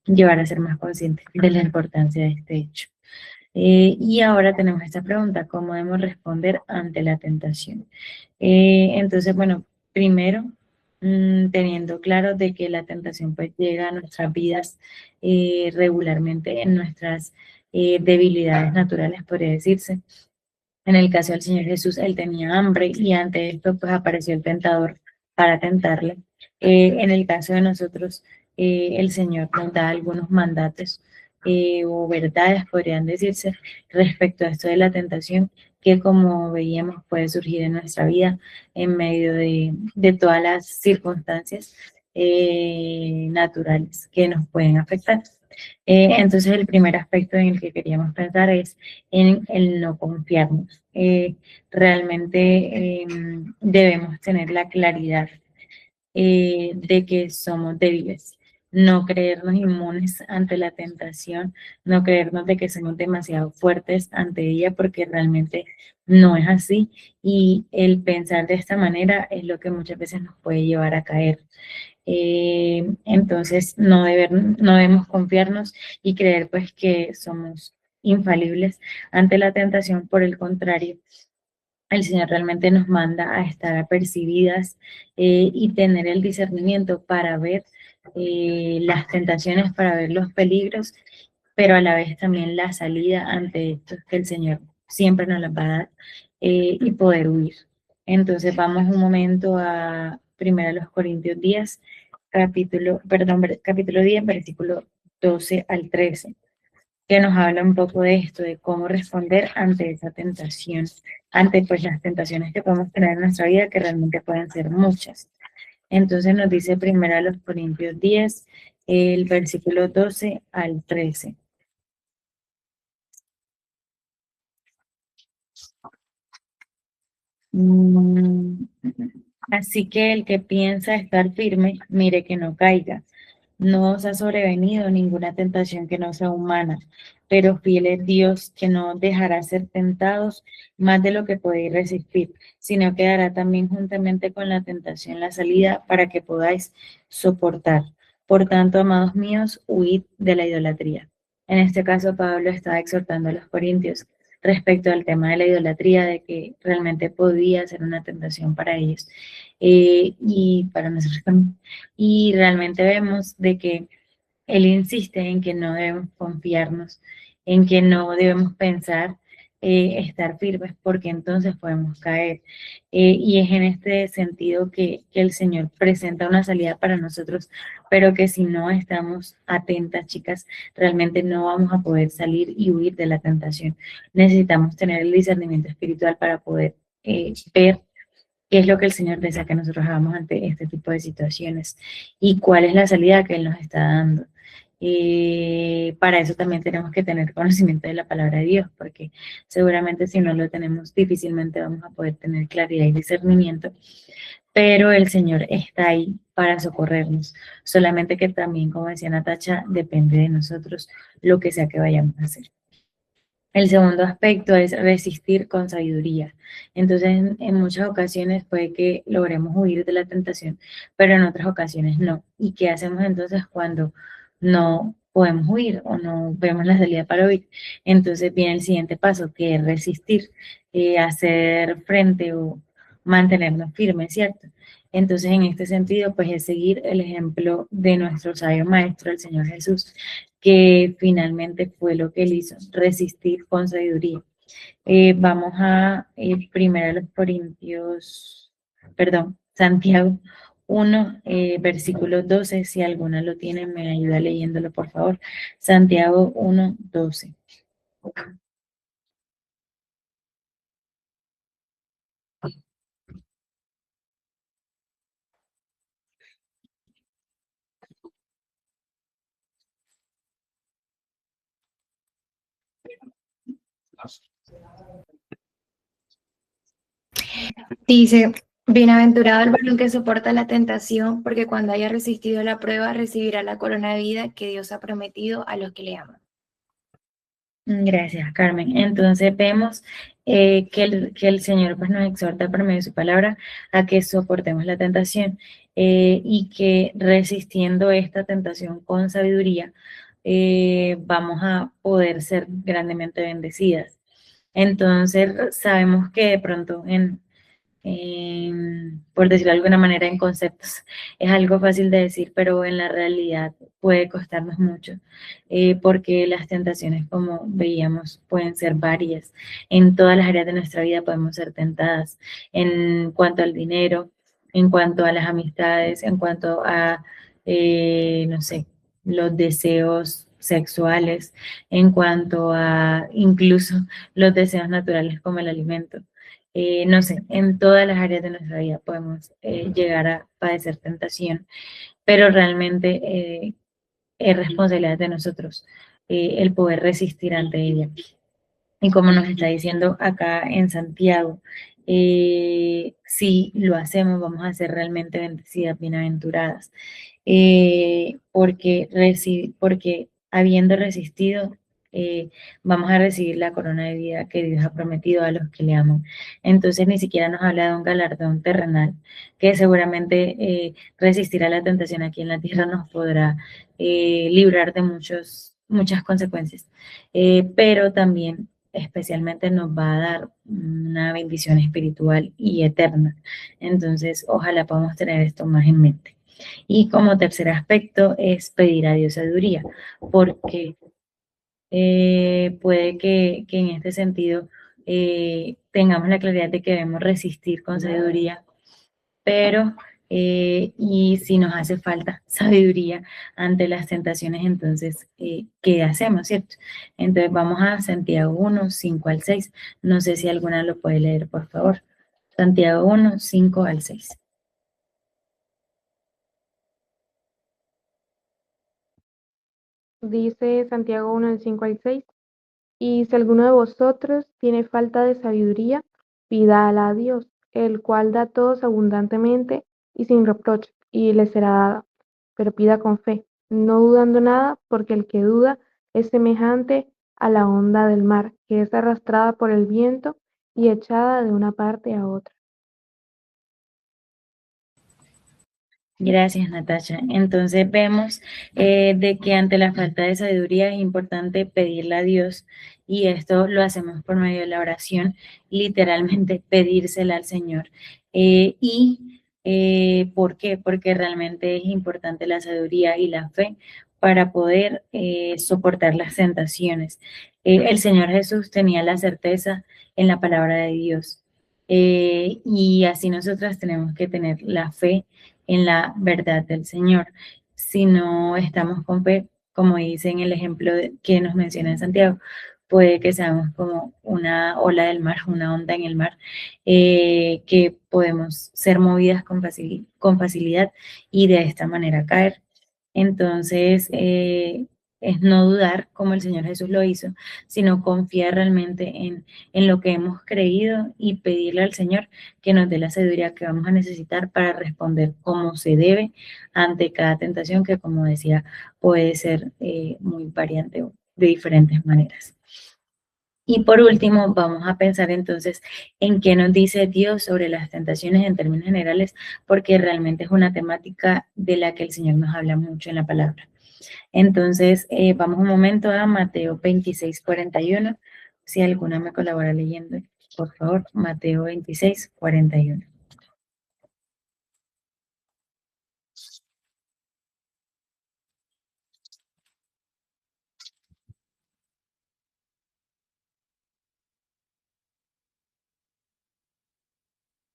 llevar a ser más conscientes de la importancia de este hecho. Y ahora tenemos esta pregunta, ¿cómo debemos responder ante la tentación? Entonces, bueno, primero, teniendo claro de que la tentación pues llega a nuestras vidas regularmente en nuestras debilidades naturales, podría decirse. En el caso del Señor Jesús, él tenía hambre y ante esto pues apareció el tentador para tentarle. En el caso de nosotros, el Señor nos da algunos mandatos o verdades, podrían decirse, respecto a esto de la tentación que como veíamos puede surgir en nuestra vida en medio de todas las circunstancias naturales que nos pueden afectar. Entonces el primer aspecto en el que queríamos pensar es en el no confiarnos. Realmente debemos tener la claridad de que somos débiles, no creernos inmunes ante la tentación, no creernos de que somos demasiado fuertes ante ella, porque realmente no es así. Y el pensar de esta manera es lo que muchas veces nos puede llevar a caer. Entonces no debemos confiarnos y creer pues que somos infalibles ante la tentación. Por el contrario, el Señor realmente nos manda a estar apercibidas y tener el discernimiento para ver las tentaciones, para ver los peligros, pero a la vez también la salida ante esto que el Señor siempre nos las va a dar y poder huir. Entonces vamos un momento a 1 Corintios 10, capítulo 10, versículo 12 al 13, que nos habla un poco de esto, de cómo responder ante esa tentación, ante pues las tentaciones que podemos tener en nuestra vida, que realmente pueden ser muchas. Entonces nos dice 1 Corintios 10, el versículo 12 al 13. Así que el que piensa estar firme, mire que no caiga. No os ha sobrevenido ninguna tentación que no sea humana, pero fiel es Dios, que no dejará ser tentados más de lo que podéis resistir, sino que dará también juntamente con la tentación la salida para que podáis soportar. Por tanto, amados míos, huid de la idolatría. En este caso, Pablo estaba exhortando a los corintios respecto al tema de la idolatría, de que realmente podía ser una tentación para ellos y para nosotros también. Y realmente vemos de que él insiste en que no debemos confiarnos, en que no debemos pensar estar firmes, porque entonces podemos caer. Y es en este sentido que el Señor presenta una salida para nosotros, pero que si no estamos atentas, chicas, realmente no vamos a poder salir y huir de la tentación. Necesitamos tener el discernimiento espiritual para poder ver qué es lo que el Señor desea que nosotros hagamos ante este tipo de situaciones y cuál es la salida que Él nos está dando. Para eso también tenemos que tener conocimiento de la palabra de Dios, porque seguramente si no lo tenemos, difícilmente vamos a poder tener claridad y discernimiento, pero el Señor está ahí para socorrernos, solamente que también, como decía Natacha, depende de nosotros lo que sea que vayamos a hacer. El segundo aspecto es resistir con sabiduría. Entonces, en muchas ocasiones puede que logremos huir de la tentación, pero en otras ocasiones no. ¿Y qué hacemos entonces cuando no podemos huir o no vemos la salida para huir? Entonces viene el siguiente paso, que es resistir, hacer frente o mantenernos firmes, ¿cierto? Entonces, en este sentido, pues es seguir el ejemplo de nuestro sabio maestro, el Señor Jesús, que finalmente fue lo que él hizo, resistir con sabiduría. Vamos a primero los Corintios, perdón, Santiago 1, versículo 12, si alguna lo tiene, me ayuda leyéndolo, por favor. Santiago 1, 12. Dice, bienaventurado el varón que soporta la tentación, porque cuando haya resistido la prueba recibirá la corona de vida que Dios ha prometido a los que le aman. Gracias, Carmen. Entonces vemos que el Señor pues, nos exhorta por medio de su palabra a que soportemos la tentación y que resistiendo esta tentación con sabiduría vamos a poder ser grandemente bendecidas. Entonces sabemos que de pronto por decirlo de alguna manera, en conceptos. Es algo fácil de decir, pero en la realidad puede costarnos mucho, porque las tentaciones, como veíamos, pueden ser varias. En todas las áreas de nuestra vida podemos ser tentadas, en cuanto al dinero, en cuanto a las amistades, en cuanto a, no sé, los deseos sexuales, en cuanto a incluso los deseos naturales como el alimento. No sé, en todas las áreas de nuestra vida podemos llegar a padecer tentación, pero realmente es responsabilidad de nosotros el poder resistir ante ella. Y como nos está diciendo acá en Santiago, si lo hacemos, vamos a ser realmente bendecidas, bienaventuradas, porque habiendo resistido, vamos a recibir la corona de vida que Dios ha prometido a los que le aman. Entonces ni siquiera nos habla de un galardón terrenal, que seguramente resistir a la tentación aquí en la tierra nos podrá librar de muchas consecuencias, pero también especialmente nos va a dar una bendición espiritual y eterna. Entonces, ojalá podamos tener esto más en mente. Y como tercer aspecto es pedir a Dios sabiduría, porque puede que en este sentido tengamos la claridad de que debemos resistir con sabiduría, pero y si nos hace falta sabiduría ante las tentaciones, entonces, ¿qué hacemos, cierto? Entonces vamos a Santiago 1, 5 al 6. No sé si alguna lo puede leer, por favor. Santiago 1, 5 al 6. Dice Santiago 1, del 5 al 6. Y si alguno de vosotros tiene falta de sabiduría, pídala a Dios, el cual da a todos abundantemente y sin reproche, y le será dada. Pero pida con fe, no dudando nada, porque el que duda es semejante a la onda del mar, que es arrastrada por el viento y echada de una parte a otra. Gracias, Natasha. Entonces vemos de que ante la falta de sabiduría es importante pedirle a Dios, y esto lo hacemos por medio de la oración, literalmente pedírsela al Señor. ¿Por qué? Porque realmente es importante la sabiduría y la fe para poder soportar las tentaciones. El Señor Jesús tenía la certeza en la palabra de Dios, y así nosotras tenemos que tener la fe en la verdad del Señor. Si no estamos con fe, como dice en el ejemplo que nos menciona en Santiago, puede que seamos como una ola del mar, una onda en el mar, que podemos ser movidas con facilidad y de esta manera caer. Entonces, es no dudar como el Señor Jesús lo hizo, sino confiar realmente en lo que hemos creído y pedirle al Señor que nos dé la sabiduría que vamos a necesitar para responder como se debe ante cada tentación que, como decía, puede ser muy variante de diferentes maneras. Y por último, vamos a pensar entonces en qué nos dice Dios sobre las tentaciones en términos generales, porque realmente es una temática de la que el Señor nos habla mucho en la palabra. Entonces, vamos un momento a Mateo 26, 41. Si alguna me colabora leyendo, por favor, Mateo 26, 41.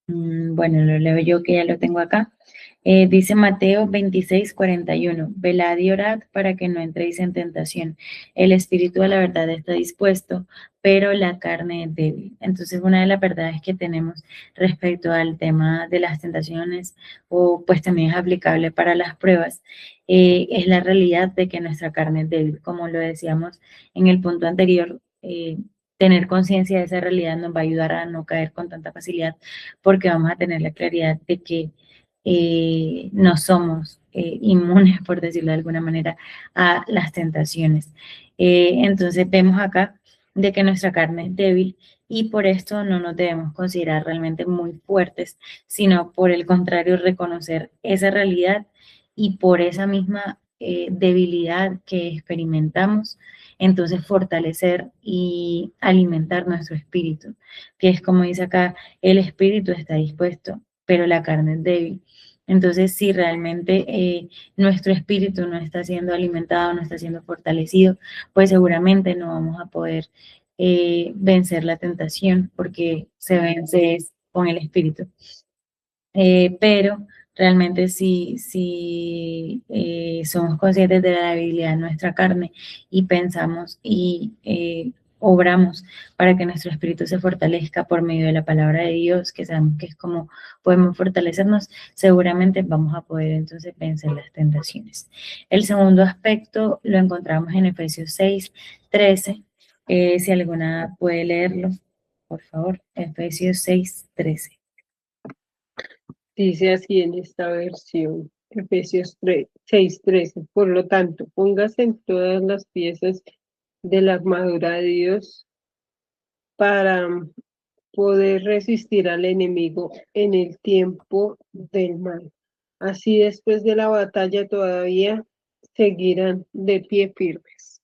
Bueno, lo leo yo que ya lo tengo acá. Dice Mateo 26, 41. Velad y orad para que no entréis en tentación. El espíritu a la verdad está dispuesto, pero la carne es débil. Entonces, una de las verdades que tenemos respecto al tema de las tentaciones, o pues también es aplicable para las pruebas, es la realidad de que nuestra carne es débil. Como lo decíamos en el punto anterior, tener conciencia de esa realidad nos va a ayudar a no caer con tanta facilidad, porque vamos a tener la claridad de que no somos inmunes, por decirlo de alguna manera, a las tentaciones. Entonces vemos acá de que nuestra carne es débil, y por esto no nos debemos considerar realmente muy fuertes, sino por el contrario, reconocer esa realidad, y por esa misma debilidad que experimentamos, entonces fortalecer y alimentar nuestro espíritu, que es como dice acá, el espíritu está dispuesto, pero la carne es débil. Entonces, si realmente nuestro espíritu no está siendo alimentado, no está siendo fortalecido, pues seguramente no vamos a poder vencer la tentación, porque se vence con el espíritu. Pero realmente si somos conscientes de la debilidad de nuestra carne y pensamos y obramos para que nuestro espíritu se fortalezca por medio de la palabra de Dios, que sabemos que es como podemos fortalecernos, seguramente vamos a poder entonces vencer las tentaciones. El segundo aspecto lo encontramos en Efesios 6:13. Si alguna puede leerlo, por favor. Efesios 6:13. Dice así en esta versión, Efesios 6:13. Por lo tanto, póngase en todas las piezas de la armadura de Dios para poder resistir al enemigo en el tiempo del mal. Así después de la batalla todavía seguirán de pie firmes.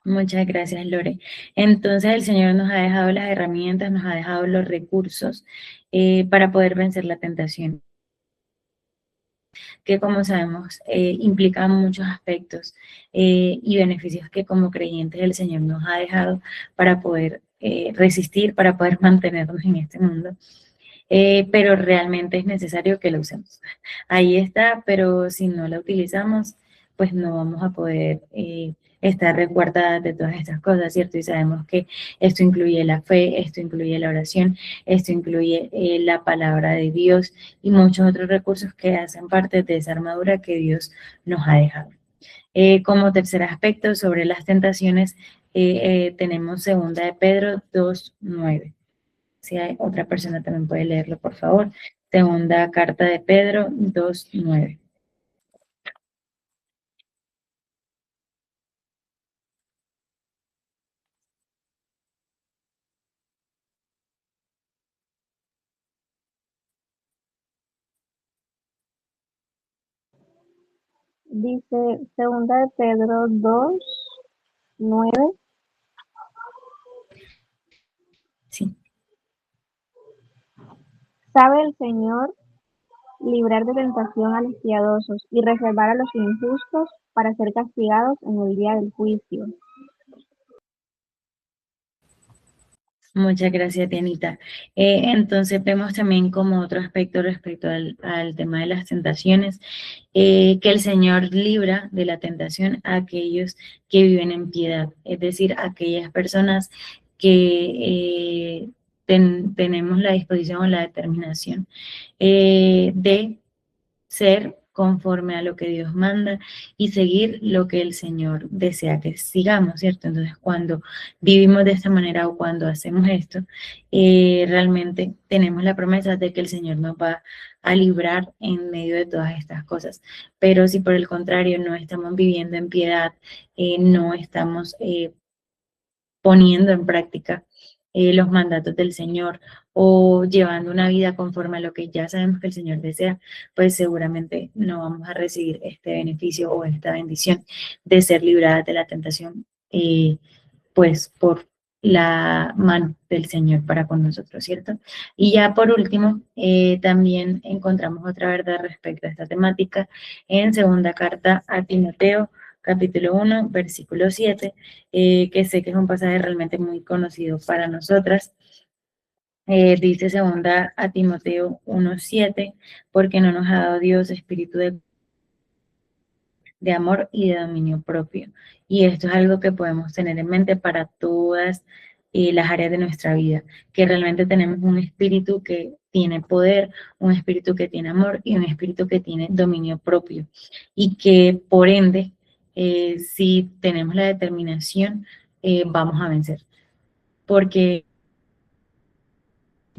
Muchas gracias, Lore. Entonces el Señor nos ha dejado las herramientas, nos ha dejado los recursos para poder vencer la tentación, que como sabemos implica muchos aspectos y beneficios que como creyentes el Señor nos ha dejado para poder resistir, para poder mantenernos en este mundo. Pero realmente es necesario que la usemos. Ahí está, pero si no la utilizamos, pues no vamos a poder estar resguardadas de todas estas cosas, ¿cierto? Y sabemos que esto incluye la fe, esto incluye la oración, esto incluye la palabra de Dios y muchos otros recursos que hacen parte de esa armadura que Dios nos ha dejado. Como tercer aspecto sobre las tentaciones, tenemos segunda de Pedro 2:9. Si hay otra persona también puede leerlo, por favor. Segunda carta de Pedro 2:9. Dice segunda de Pedro 2:9. Sí. Sabe el Señor librar de tentación a los piadosos y reservar a los injustos para ser castigados en el día del juicio. Muchas gracias, Dianita. Entonces vemos también como otro aspecto respecto al tema de las tentaciones, que el Señor libra de la tentación a aquellos que viven en piedad, es decir, aquellas personas que tenemos la disposición o la determinación de ser conforme a lo que Dios manda y seguir lo que el Señor desea que sigamos, ¿cierto? Entonces, cuando vivimos de esta manera o cuando hacemos esto, realmente tenemos la promesa de que el Señor nos va a librar en medio de todas estas cosas. Pero si por el contrario no estamos viviendo en piedad, no estamos poniendo en práctica los mandatos del Señor o llevando una vida conforme a lo que ya sabemos que el Señor desea, pues seguramente no vamos a recibir este beneficio o esta bendición de ser libradas de la tentación, pues por la mano del Señor para con nosotros, ¿cierto? Y ya por último, también encontramos otra verdad respecto a esta temática en segunda carta a Timoteo, capítulo 1, versículo 7, que sé que es un pasaje realmente muy conocido para nosotras. Dice segunda a Timoteo 1:7, porque no nos ha dado Dios espíritu de amor y de dominio propio. Y esto es algo que podemos tener en mente para todas las áreas de nuestra vida, que realmente tenemos un espíritu que tiene poder, un espíritu que tiene amor y un espíritu que tiene dominio propio. Y que por ende, si tenemos la determinación, vamos a vencer. Porque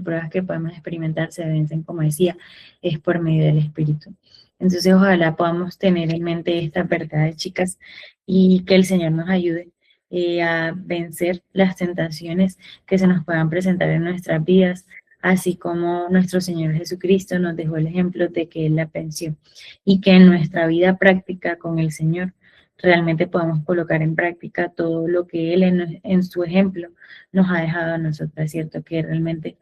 pruebas que podemos experimentar se vencen, como decía, es por medio del Espíritu. Entonces, ojalá podamos tener en mente estas verdades, chicas, y que el Señor nos ayude a vencer las tentaciones que se nos puedan presentar en nuestras vidas, así como nuestro Señor Jesucristo nos dejó el ejemplo de que Él la venció, y que en nuestra vida práctica con el Señor realmente podamos colocar en práctica todo lo que Él en su ejemplo nos ha dejado a nosotras, ¿cierto? Que realmente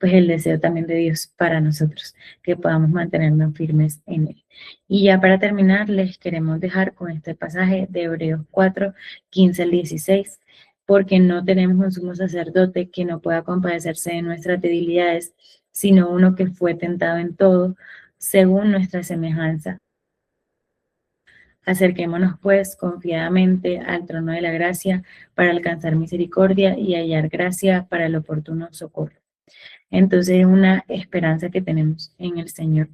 pues el deseo también de Dios para nosotros, que podamos mantenernos firmes en Él. Y ya para terminar, les queremos dejar con este pasaje de Hebreos 4:15-16, porque no tenemos un sumo sacerdote que no pueda compadecerse de nuestras debilidades, sino uno que fue tentado en todo, según nuestra semejanza. Acerquémonos pues confiadamente al trono de la gracia para alcanzar misericordia y hallar gracia para el oportuno socorro. Entonces es una esperanza que tenemos en el Señor,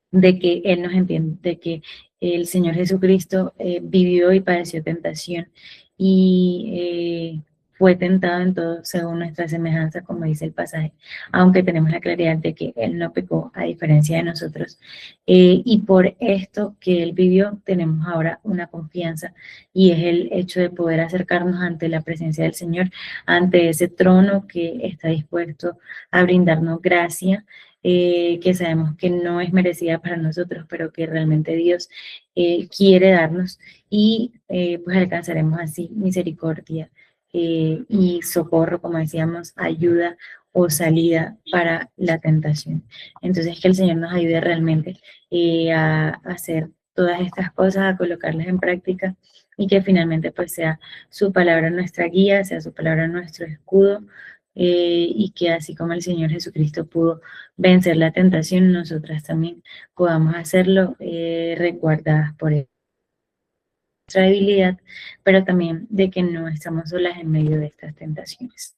de que Él nos entiende, de que el Señor Jesucristo vivió y padeció tentación y fue tentado en todo según nuestra semejanza, como dice el pasaje, aunque tenemos la claridad de que Él no pecó a diferencia de nosotros. Y por esto que Él vivió, tenemos ahora una confianza y es el hecho de poder acercarnos ante la presencia del Señor, ante ese trono que está dispuesto a brindarnos gracia, que sabemos que no es merecida para nosotros, pero que realmente Dios quiere darnos y pues alcanzaremos así misericordia y socorro, como decíamos, ayuda o salida para la tentación. Entonces que el Señor nos ayude realmente a hacer todas estas cosas, a colocarlas en práctica y que finalmente pues sea su palabra nuestra guía, sea su palabra nuestro escudo, y que así como el Señor Jesucristo pudo vencer la tentación, nosotras también podamos hacerlo resguardadas por Él. Nuestra debilidad, pero también de que no estamos solas en medio de estas tentaciones.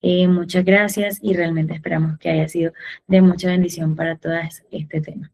Muchas gracias y realmente esperamos que haya sido de mucha bendición para todas este tema.